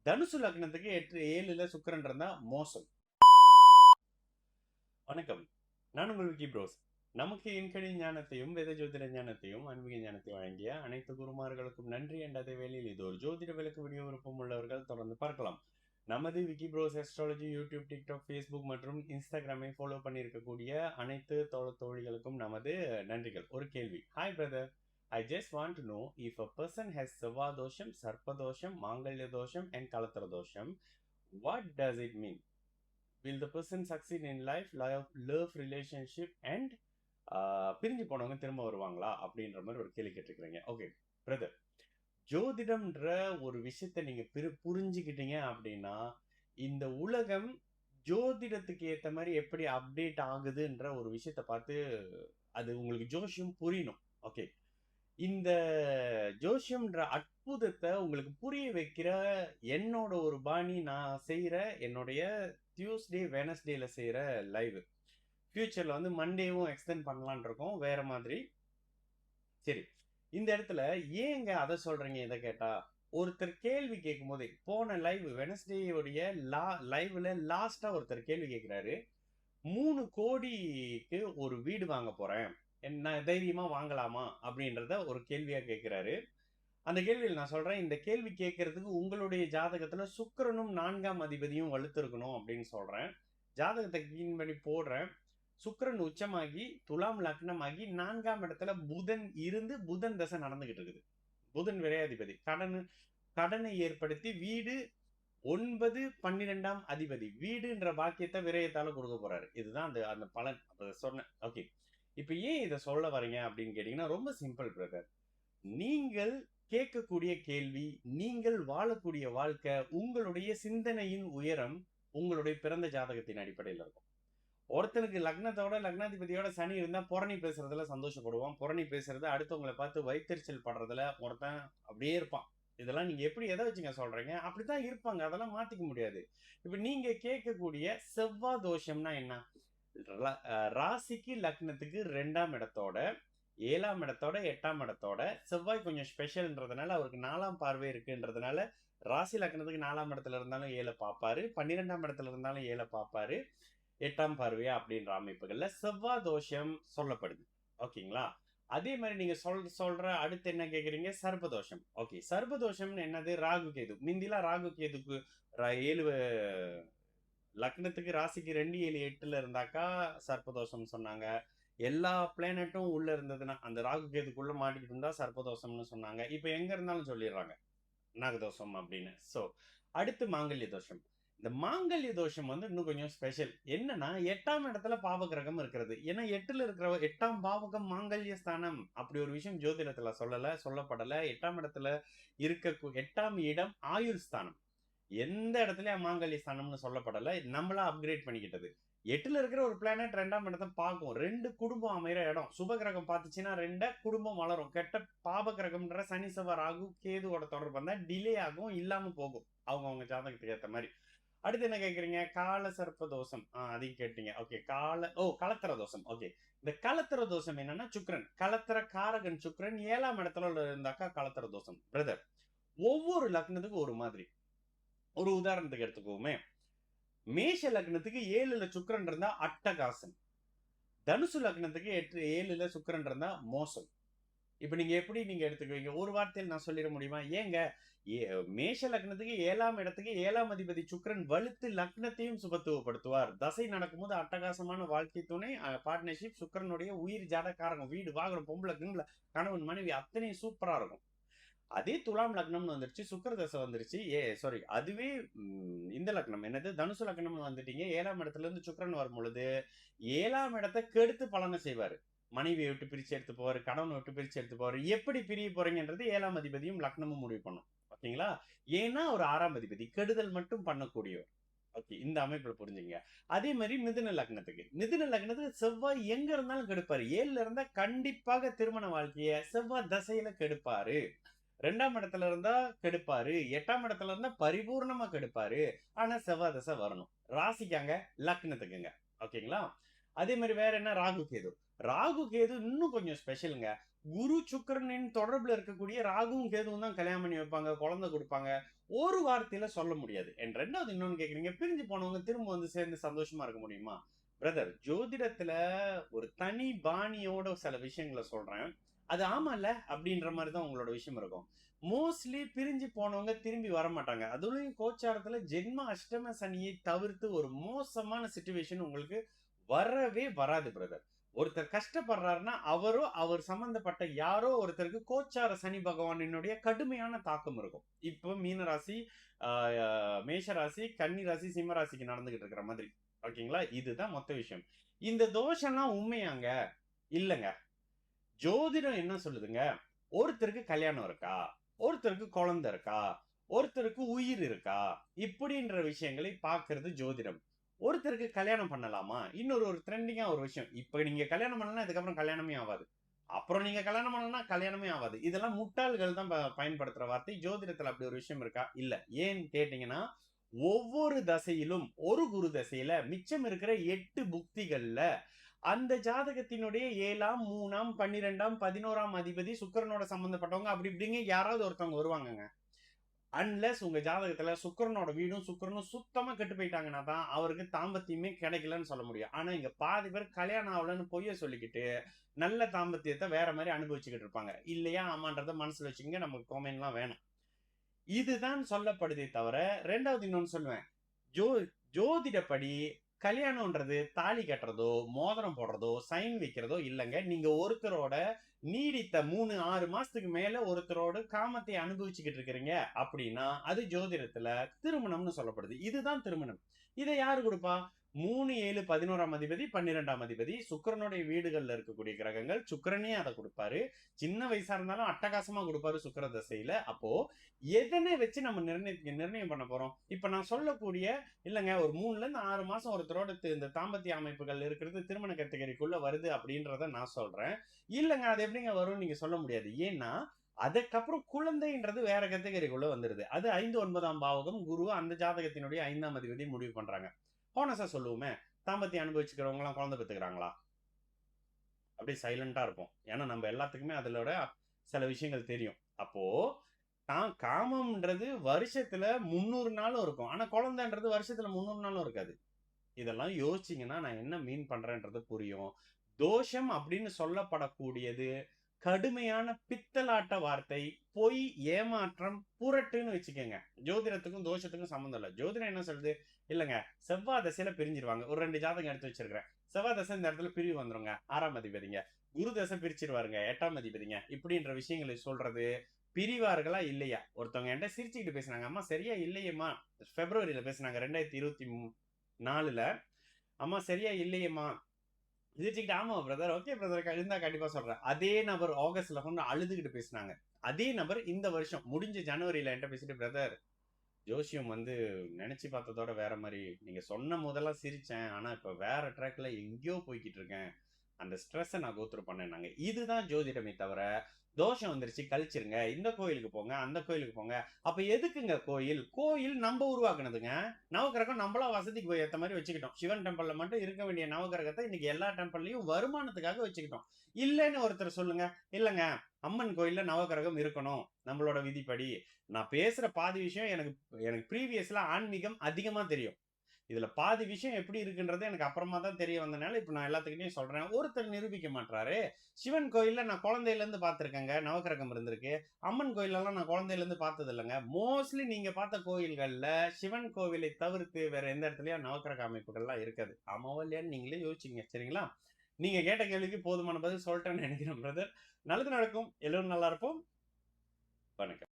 தனுசு லக்னத்துக்கு 8 7ல சுக்கிரன் இருந்தா மோசம். வணக்கம், நான் உங்கள் விக்கி ப்ரோஸ். நமக்கு எண்கணி ஞானத்தையும் வேத ஜோதிட ஞானத்தையும் ஆன்மீக ஞானத்தையும் வழங்கிய அனைத்து குருமார்களுக்கும் நன்றி. என்ற அதே வேளையில் இது ஒரு ஜோதிட விளக்கு வீடியோ விருப்பம் உள்ளவர்கள் தொடர்ந்து பார்க்கலாம். நமது Vicky bros astrology YouTube, TikTok, Facebook மற்றும் இன்ஸ்டாகிராமை ஃபாலோ பண்ணியிருக்கக்கூடிய அனைத்து தோழிகளுக்கும் நமது நன்றிகள். ஒரு கேள்வி. Hi brother, I just want to know if a person has Sava dosham, Sarpa dosham, Mangalya dosham and Kalatara dosham, what does it mean? Will the person succeed in life, love relationship and பிரிஞ்சு போனவங்க திரும்ப வருவாங்களா அப்படின்ற மாதிரி ஒரு கேள்வி கேட்டிருக்கிறீங்க. Okay brother, ஜோதிடம்ன்ற ஒரு விஷயத்த நீங்க புரிஞ்சுக்கிட்டீங்க அப்படின்னா இந்த உலகம் ஜோதிடத்துக்கு ஏத்த மாதிரி எப்படி அப்டேட் ஆகுதுன்ற ஒரு விஷயத்த பார்த்து அது உங்களுக்கு ஜோஷியம் புரியணும். ஓகே, இந்த ஜோஷியம்ன்ற அற்புதத்தை உங்களுக்கு புரிய வைக்கிற என்னோட ஒரு பாணி நான் செய்யற என்னுடைய டியூஸ்டே வெனஸ்டேல செய்யற லைவ். ஃபியூச்சர்ல வந்து மண்டேவும் எக்ஸ்டெண்ட் பண்ணலான் இருக்கோம் வேற மாதிரி. சரி, இந்த இடத்துல ஏங்க அதை சொல்றீங்க? இதை கேட்டா ஒருத்தர் கேள்வி கேட்கும் போதே போன லைவ் வெனஸ்டேயோடைய லைவ்ல லாஸ்டா ஒருத்தர் கேள்வி கேட்கிறாரு, 3 கோடிக்கு ஒரு வீடு வாங்க போறேன், என்ன தைரியமா வாங்கலாமா அப்படின்றத ஒரு கேள்வியா கேட்கிறாரு. அந்த கேள்வியில் நான் சொல்றேன், இந்த கேள்வி கேட்கறதுக்கு உங்களுடைய ஜாதகத்துல சுக்கிரனும் 4ஆம் அதிபதியும் வலுத்திருக்கணும் அப்படின்னு சொல்றேன். ஜாதகத்தை கிளீன் பண்ணி போடுறேன். சுக்கிரன் உச்சமாகி துலாம் லக்னமாகி 4ஆம் இடத்துல புதன் இருந்து புதன் தசை நடந்துகிட்டு இருக்குது. புதன் விரையாதிபதி கடனை ஏற்படுத்தி வீடு 9 12ஆம் அதிபதி வீடுன்ற பாக்கியத்தை விரயத்தால கொடுக்க போறாரு. இதுதான் அந்த பலன் சொன்னேன். ஓகே, இப்ப ஏன் இதை சொல்ல வரீங்க அப்படின்னு கேட்டீங்கன்னா ரொம்ப சிம்பிள் பிரதர். நீங்கள் கேட்கக்கூடிய கேள்வி, நீங்கள் வாழக்கூடிய வாழ்க்கை, உங்களுடைய சிந்தனையின் உயரம் உங்களுடைய பிறந்த ஜாதகத்தின் அடிப்படையில் இருக்கும். ஒருத்தனுக்கு லக்னத்தோட லக்னாதிபதியோட சனி இருந்தா புரணி பேசுறதுல சந்தோஷப்படுவான், புரணி பேசுறது அடுத்தவங்களை பார்த்து வைத்தறிச்சல் படுறதுல ஒருத்தன் அப்படியே இருப்பான். இதெல்லாம் நீங்க எப்படி எதை வச்சுங்க சொல்றீங்க? அப்படித்தான் இருப்பாங்க, அதெல்லாம் மாத்திக்க முடியாது. இப்ப நீங்க கேட்கக்கூடிய செவ்வாய் தோஷம்னா என்ன? ராசிக்கு லக்னத்துக்கு 2ஆம் இடத்தோட 7ஆம் இடத்தோட 8ஆம் இடத்தோட செவ்வாய் கொஞ்சம் ஸ்பெஷல்ன்றதுனால அவருக்கு 4ஆம் பார்வை இருக்குன்றதுனால ராசி லக்னத்துக்கு 4ஆம் இடத்துல இருந்தாலும் 7 பார்ப்பாரு, 12ஆம் இடத்துல இருந்தாலும் 7 பார்ப்பாரு, 8ஆம் பார்வையா அப்படின்ற அமைப்புகள்ல செவ்வாய் தோஷம் சொல்லப்படுது. ஓகேங்களா? அதே மாதிரி நீங்க சொல்ற அடுத்து என்ன கேக்குறீங்க? சர்ப்பதோஷம். ஓகே, சர்ப்பதோஷம்னு என்னது? ராகு கேது. முந்திலாம் ராகு கேதுக்கு 7 லக்னத்துக்கு ராசிக்கு 2 7 8ல இருந்தாக்கா சர்ப்பதோஷம் சொன்னாங்க. எல்லா பிளானட்டும் உள்ள இருந்ததுன்னா அந்த ராகு கேதுக்குள்ள மாட்டிக்கிட்டு இருந்தா சர்ப்பதோஷம்னு சொன்னாங்க. இப்ப எங்க இருந்தாலும் சொல்லிடுறாங்க நாகதோஷம் அப்படின்னு. சோ அடுத்து மாங்கல்ய தோஷம். இந்த மாங்கல்ய தோஷம் வந்து இன்னும் கொஞ்சம் ஸ்பெஷல். என்னன்னா 8ஆம் இடத்துல பாவகிரகம் இருக்கிறது. ஏன்னா 8ல இருக்கிற 8ஆம் பாவகம் மாங்கல்ய ஸ்தானம். அப்படி ஒரு விஷயம் ஜோதிடத்துல சொல்லப்படல. 8ஆம் இடத்துல இருக்க 8ஆம் இடம் ஆயுள் ஸ்தானம். எந்த இடத்துலயும் மாங்கல்ய ஸ்தானம்னு சொல்லப்படல, நம்மளா அப்கிரேட் பண்ணிக்கிட்டது. 8ல இருக்கிற ஒரு பிளானட் 2ஆம் இடத்தை பார்க்கும். 2 குடும்பம் அமைகிற இடம். சுப கிரகம் பார்த்துச்சுன்னா 2 குடும்பம் வளரும். கெட்ட பாப கிரகம்ன்ற சனி செவ்வாய் ராகு கேதுவோட தொடர்பு வந்தா டிலே ஆகும், இல்லாம போகும் அவங்க ஜாதகத்துக்கு ஏற்ற மாதிரி. அடுத்து என்ன கேக்குறீங்க? கால சர்ப்ப தோஷம். அதையும் கேட்டீங்க. ஓகே, கலத்திர தோஷம். ஓகே, இந்த கலத்திர தோஷம் என்னன்னா சுக்கிரன் கலத்திர காரகன் சுக்கிரன் 7ஆம் இடத்துல இருந்தாக்கா கலத்திர தோஷம். பிரதர், ஒவ்வொரு லக்னத்துக்கும் ஒரு மாதிரி. ஒரு உதாரணத்துக்கு எடுத்துக்கோமே, மேஷ லக்னத்துக்கு 7ல சுக்கிரன் இருந்தா அட்டகாசம், தனுசு லக்னத்துக்கு 7ல சுக்கிரன் இருந்தா மோசம். இப்ப நீங்க எப்படி எடுத்துக்குவீங்க? ஒரு வார்த்தையில் நான் சொல்லிட முடியுமா? ஏங்க, மேஷ லக்னத்துக்கு 7ஆம் இடத்துக்கு 7ஆம் அதிபதி சுக்கிரன் வலுத்து லக்னத்தையும் சுபத்துவப்படுத்துவார். தசை நடக்கும்போது அட்டகாசமான வாழ்க்கை துணை, பார்ட்னர்ஷிப், சுக்கிரனுடைய உயிர் ஜாதகாரகம், வீடு வாகனம், பொம்பளை கிம்பளை, கணவன் மனைவி அத்தனையும் சூப்பரா இருக்கும். அதே துலாம் லக்னம்னு வந்துருச்சு, சுக்கிர தசை வந்துருச்சு, சாரி அதுவே இந்த லக்னம் என்னது தனுசு லக்னம்னு வந்துட்டீங்க. 7ஆம் இடத்துல இருந்து சுக்கிரன் வரும் பொழுது 7ஆம் இடத்தை கெடுத்து பலனை செய்வாரு. மனைவியை விட்டு பிரிச்சு எடுத்து போவாரு, கணவனை விட்டு பிரிச்சு எடுத்து போவாரு. எப்படி பிரிய போறீங்கன்றது 7ஆம் அதிபதியும் லக்னமும் முடிவு பண்ணும். ஓகேங்களா? ஏன்னா ஒரு 6ஆம் அதிபதி கெடுதல் மட்டும் பண்ணக்கூடியவர். ஓகே, இந்த அமைப்புல புரிஞ்சுங்க. அதே மாதிரி மிதுன லக்னத்துக்கு செவ்வாய் எங்க இருந்தாலும் கெடுப்பாரு. 7ல இருந்தா கண்டிப்பாக திருமண வாழ்க்கைய செவ்வாய் தசையில கெடுப்பாரு. 2ஆம் இடத்துல இருந்தா கெடுப்பாரு, 8ஆம் இடத்துல இருந்தா பரிபூர்ணமா கெடுப்பாரு. ஆனா செவ்வாய் தசை வரணும். ராசிக்காங்க, லக்னத்துக்குங்க. ஓகேங்களா? அதே மாதிரி வேற என்ன? ராகு கேது இன்னும் கொஞ்சம் ஸ்பெஷலுங்க. குரு சுக்கிரனின் தொடர்புல இருக்கக்கூடிய ராகுவும் கேதுவும் தான் கல்யாணம் பண்ணி வைப்பாங்க, குழந்தை கொடுப்பாங்க. ஒரு வார்த்தையில சொல்ல முடியாது. ரெண்டாவது இன்னொன்னு கேக்குறீங்க, பிரிஞ்சு போனவங்க திரும்ப வந்து சேர்ந்து சந்தோஷமா இருக்க முடியுமா? பிரதர், ஜோதிடத்துல ஒரு தனி பாணியோட சில விஷயங்கள சொல்றேன். அது ஆமால்ல அப்படின்ற மாதிரி தான் உங்களோட விஷயம் இருக்கும். மோஸ்ட்லி பிரிஞ்சு போனவங்க திரும்பி வரமாட்டாங்க. அதுலயும் கோச்சாரத்துல ஜென்ம அஷ்டம சனியை தவிர்த்து ஒரு மோசமான சிச்சுவேஷன் உங்களுக்கு வரவே வராது பிரதர். ஒருத்தர் கஷ்டப்படுறாருன்னா அவரோ அவர் சம்பந்தப்பட்ட யாரோ ஒருத்தருக்கு கோச்சார சனி பகவானினுடைய கடுமையான தாக்கம் இருக்கும். இப்போ மீன ராசி, மேஷ ராசி, கன்னி ராசி, சிம்ம ராசிக்கு நடந்துகிட்டு இருக்கிற மாதிரி. ஓகேங்களா? இதுதான் மொத்த விஷயம். இந்த தோஷம்லாம் உண்மையாங்க? இல்லங்க. ஜோதிடம் என்ன சொல்லுதுங்க? ஒருத்தருக்கு கல்யாணம் இருக்கா? ஒருத்தருக்கு குழந்தை இருக்கா? ஒருத்தருக்கு உயிர் இருக்கா? இப்படின்ற விஷயங்களை பார்க்கிறது ஜோதிடம். ஒருத்தருக்கு கல்யாணம் பண்ணலாமா? இன்னொரு ஒரு ட்ரெண்டிங்கா ஒரு விஷயம். இப்ப நீங்க கல்யாணம் பண்ணலன்னா இதுக்கப்புறம் கல்யாணமே ஆவாது. அப்புறம் நீங்க கல்யாணம் பண்ணலன்னா கல்யாணமே ஆவாது. இதெல்லாம் முட்டாள்கள் தான் பயன்படுத்துற வார்த்தை. ஜோதிடத்துல அப்படி ஒரு விஷயம் இருக்கா? இல்ல. ஏன்னு கேட்டீங்கன்னா, ஒவ்வொரு தசையிலும் ஒரு குரு தசையில மிச்சம் இருக்கிற 8 புக்திகள்ல அந்த ஜாதகத்தினுடைய 7ஆம், 3ஆம், 12ஆம், 11ஆம் அதிபதி சுக்கிரனோட சம்பந்தப்பட்டவங்க அப்படி இப்படிங்க யாராவது ஒருத்தவங்க வருவாங்கங்க. அன்லெஸ் உங்க ஜாதகத்துல சுக்கிரனோட வீடும் சுக்கிரனும் சுத்தமா கெட்டு போயிட்டாங்கன்னா தான் அவருக்கு தாம்பத்தியமே கிடைக்கலன்னு சொல்ல முடியும். ஆனா இங்க பாதி பேர் கல்யாணம் ஆகலன்னு பொய்ய சொல்லிக்கிட்டு நல்ல தாம்பத்தியத்தை வேற மாதிரி அனுபவிச்சுக்கிட்டு இருப்பாங்க. இல்லையா ஆமான்றத மனசுல வச்சுக்கங்க, நமக்கு கொமெண்ட்லாம் வேணாம். இதுதான் சொல்லப்படுதே தவிர, 2வது இன்னொன்னு சொல்லுவேன். ஜோ ஜோதிடப்படி கல்யாணம்ன்றது தாலி கட்டுறதோ, மோதிரம் போடுறதோ, சைன் வைக்கிறதோ இல்லங்க. நீங்க ஒருத்தரோட நீடித்த 3, 6 மாசத்துக்கு மேல ஒருத்தரோட காமத்தை அனுபவிச்சுக்கிட்டு இருக்கிறீங்க அப்படின்னா, அது ஜோதிடத்துல திருமணம்னு சொல்லப்படுது. இதுதான் திருமணம். இதை யாரு குடுப்பா? 3, 7, 11ஆம் அதிபதி, 12ஆம் அதிபதி, சுக்கிரனுடைய வீடுகள்ல இருக்கக்கூடிய கிரகங்கள். சுக்கிரனே அத குடுப்பாரு. சின்ன வயசா இருந்தாலும் அட்டகாசமா குடுப்பாரு சுக்கிர தசையில. அப்போ எதனை வச்சு நம்ம நிர்ணயம் பண்ண போறோம்? இப்ப நான் சொல்லக்கூடிய இல்லங்க ஒரு 3ல இருந்து 6 மாசம் ஒருத்தரோட இந்த தாம்பத்திய அமைப்புகள் இருக்கிறது திருமண கேட்டகரிக்குள்ள வருது அப்படின்றத நான் சொல்றேன். இல்லங்க அது எப்படிங்க வரும்னு நீங்க சொல்ல முடியாது. ஏன்னா, அதுக்கப்புறம் குழந்தைன்றது வேற கேட்டகரிக்குள்ள வந்துருது. அது 5, 9ஆம் பாவகம் குரு அந்த ஜாதகத்தினுடைய 5ஆம் அதிபதி முடிவு பண்றாங்க. ஹானஸ்ட்டா சொல்லுவோமே, தாம்பத்தியம் அனுபவிச்சுக்கிறவங்க எல்லாம் குழந்தை பெத்துக்கிறாங்களா? அப்படியே சைலண்டா இருப்போம். ஏன்னா நம்ம எல்லாத்துக்குமே அதோட சில விஷயங்கள் தெரியும். அப்போ காமம்ன்றது வருஷத்துல 300 நாளும் இருக்கும். ஆனா குழந்தைன்றது வருஷத்துல 300 நாளும் இருக்காது. இதெல்லாம் யோசிச்சீங்கன்னா நான் என்ன மீன் பண்றேன்றது புரியும். தோஷம் அப்படின்னு சொல்லப்படக்கூடியது கடுமையான பித்தலாட்ட வார்த்தை, பொய், ஏமாற்றம், புரட்டுன்னு வச்சுக்கோங்க. ஜோதிடத்துக்கும் தோஷத்துக்கும் சம்மந்தம் இல்ல. ஜோதிடம் என்ன சொல்லுது? இல்லங்க செவ்வாய் திசையில பிரிஞ்சிருவாங்க. ஒரு 2 ஜாதகம் எடுத்து வச்சிருக்கிறேன். செவ்வாய் தசை இந்த இடத்துல பிரிவு வந்துருங்க. 6ஆம் அதிபதிங்க. குரு தசை பிரிச்சிருவாருங்க. 8ஆம் அதிபதிங்க. இப்படின்ற விஷயங்களை சொல்றது பிரிவார்களா இல்லையா? ஒருத்தவங்க என்கிட்ட சிரிச்சுக்கிட்டு பேசினாங்க. அம்மா சரியா இல்லையேம்மா. பிப்ரவரியில பேசினாங்க 2024ல. அம்மா சரியா இல்லையேம்மா. சிரிச்சுக்கிட்டு ஆமா பிரதர், ஓகே பிரதர் இருந்தா கண்டிப்பா சொல்றேன். அதே நபர் ஆகஸ்ட்ல கொண்டு அழுதுகிட்டு பேசினாங்க. அதே நபர் இந்த வருஷம் முடிஞ்ச ஜனவரியில என்கிட்ட பேசிட்டு பிரதர் ஜோசியம் வந்து நினைச்சு பார்த்ததோட வேற மாதிரி. நீங்க சொன்ன முதல்ல சிரிச்சேன். ஆனா இப்ப வேற ட்ராக்ல எங்கேயோ போய்கிட்டு இருக்கேன். அந்த ஸ்ட்ரெஸ்ஸை நான் கோத்ரூ பண்ணேன்னாங்க. இதுதான் ஜோதிடமே தவிர தோஷம் வந்துருச்சு கழிச்சிருங்க, இந்த கோயிலுக்கு போங்க, அந்த கோயிலுக்கு போங்க. அப்ப எதுக்குங்க கோயில்? கோயில் நம்ம உருவாக்குனதுங்க. நவகிரகம் நம்மளா வசதிக்கு ஏத்த மாதிரி வச்சுக்கிட்டோம். சிவன் டெம்பிள்ல மட்டும் இருக்க வேண்டிய நவகிரகத்தை இன்னைக்கு எல்லா டெம்பிள்லயும் வருமானத்துக்காக வச்சுக்கிட்டோம். இல்லைன்னு ஒருத்தர் சொல்லுங்க. இல்லங்க அம்மன் கோயில்ல நவகிரகம் இருக்கணும் நம்மளோட விதிப்படி. நான் பேசுற பாதி விஷயம் எனக்கு எனக்கு ப்ரீவியஸ்ல ஆன்மீகம் அதிகமா தெரியும். இதுல பாதி விஷயம் எப்படி இருக்குன்றது எனக்கு அப்புறமா தான் தெரிய வந்தனால இப்ப நான் எல்லாத்துக்கிட்டையும் சொல்றேன். ஒருத்தர் நிரூபிக்க மாட்றாரு. சிவன் கோயில்ல நான் குழந்தையில இருந்து பார்த்திருக்கேங்க. நவக்கிரகம் இருந்திருக்கு. அம்மன் கோயிலெல்லாம் நான் குழந்தையில இருந்து பார்த்தது இல்லங்க. மோஸ்ட்லி நீங்க பார்த்த கோயில்கள்ல சிவன் கோவிலை தவிர்த்து வேற எந்த இடத்துலயும் நவக்கிரக அமைப்புகள்லாம் இருக்காது. ஆமாவா இல்லையான்னு நீங்களே யோசிச்சுங்க. சரிங்களா? நீங்க கேட்ட கேள்விக்கு போதுமான பதில் சொல்லிட்டேன்னு நினைக்கிறேன் பிரதர். நல்லது நடக்கும். எல்லோரும் நல்லா இருப்போம். வணக்கம்.